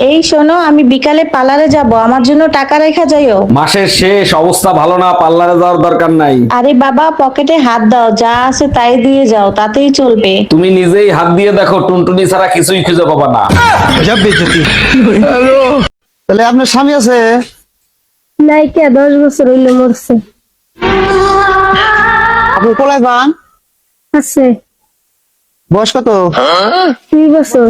এই শোনো, আমি বিকালে পার্লারে যাব, আমার জন্য টাকা রেখা যাইও। মাসের শেষ, অবস্থা ভালো না, পার্লারে যাওয়ার দরকার নাই। আরে বাবা, পকেটে হাত দাও, যা আছে তাই দিয়ে যাও, তাতেই চলবে। তুমি নিজেই হাত দিয়ে দেখো, টুনটুনি ছাড়া কিছুই খুঁজে পাবা না। তাহলে আপনার স্বামী আছে? নাইকা 10 বছর হইলো মরছে। আপনি কোলায় পান? আছে বয়স কত? 2 বছর।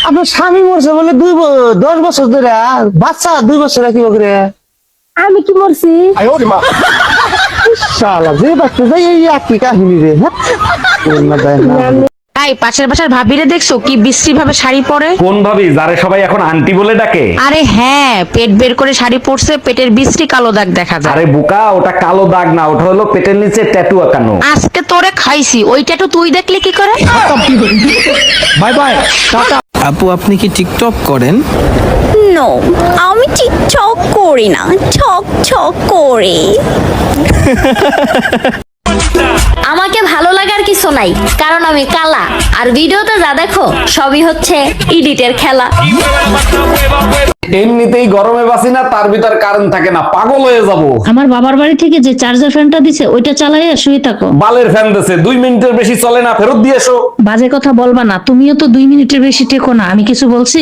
আপনার স্বামী মরছে বলে 10 বছর ধরে, বাচ্চা 2 বছর কি করে? আমি কি মরছি? শালা যে বাচ্চা যাই এই একই কাহিনী রে। তাই পাশের বাসার ভাবিরে দেখছো কি বিশ্রী ভাবে শাড়ি পরে? কোন ভাবি, যারে সবাই এখন আন্টি বলে ডাকে? আরে হ্যাঁ, পেট বের করে শাড়ি পরছে, পেটের বিশ্রী কালো দাগ দেখা যায়। আরে বোকা, ওটা কালো দাগ না, ওটা হলো পেটের নিচে ট্যাটু আঁকানো। আজকে তোরে খাইছি, ওইটা তো তুই দেখলে কি করে? Bye bye, tata. আপু আপনি কি টিকটক করেন? নো, আমি টিকটক করি না, ছক ছক করি। আমাকে ভালো লাগার কিছু নাই, কারণ আমি কালা, আর ভিডিওতে যা দেখো সবই হচ্ছে এডিটের খেলা। এমনিতেই গরমে বাসি না, তার ভিতর কারেন্ট থাকে না, পাগল হয়ে যাব। আমার বাবার বাড়ি থেকে যে চার্জার ফ্যানটা দিছে ওইটা চালাইয়া শুয়ে থাকো। বালের ফ্যান দেছে, 2 মিনিটের বেশি চলে না, ফেরত দিয়ে এসো। বাজে কথা বলবা না, তুমিও তো 2 মিনিটের বেশি টেকো না, আমি কিছু বলছি?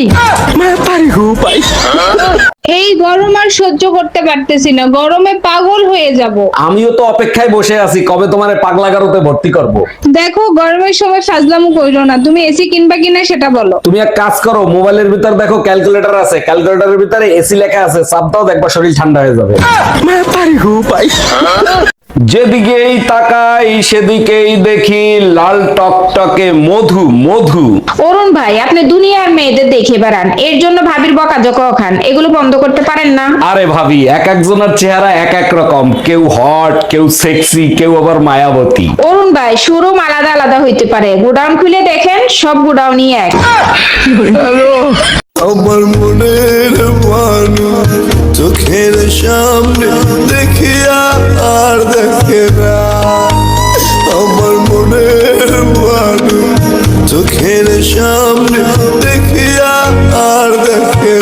এই গরম আর সহ্য করতে পারতেছি না, গরমে পাগল হয়ে যাব। আমিও তো অপেক্ষায় বসে আছি, কবে তোমারে পাগলাগারোতে ভর্তি করব। দেখো, গরমের সময় ফাজলামো কইরো না, তুমি এসি কিনবা কিনা সেটা বলো। তুমি এক কাজ করো, মোবাইলের ভিতর দেখো ক্যালকুলেটর আছে, ক্যালকুলেটরের ভিতরে এসি লেখা আছে, চাপ দাও, দেখবা শরীর ঠান্ডা হয়ে যাবে। যেদিকেই তাকাই সেদিকেই দেখি লাল টকটকে মধু মধু। অরুণ ভাই, আপনি দুনিয়ার মেয়েদের দেখে বেড়ান, এর জন্য ভাবির বকাঝকা খান, এগুলো বন্ধ করতে পারেন না? আরে ভাবি, এক একজনের চেহারা এক এক রকম, কেউ হট, কেউ সেক্সি, কেউ আবার মায়াবতী। অরুণ ভাই, শোরুম আলাদা আলাদা হইতে পারে, গোডাউন খুলে দেখেন, সব গোডাউনই এক। আমার মনের মানুষ চোখের সামনে দেখিয়া আর দেখে না, আমার মনের মানুষ চোখের সামনে দেখিয়া আর দেখে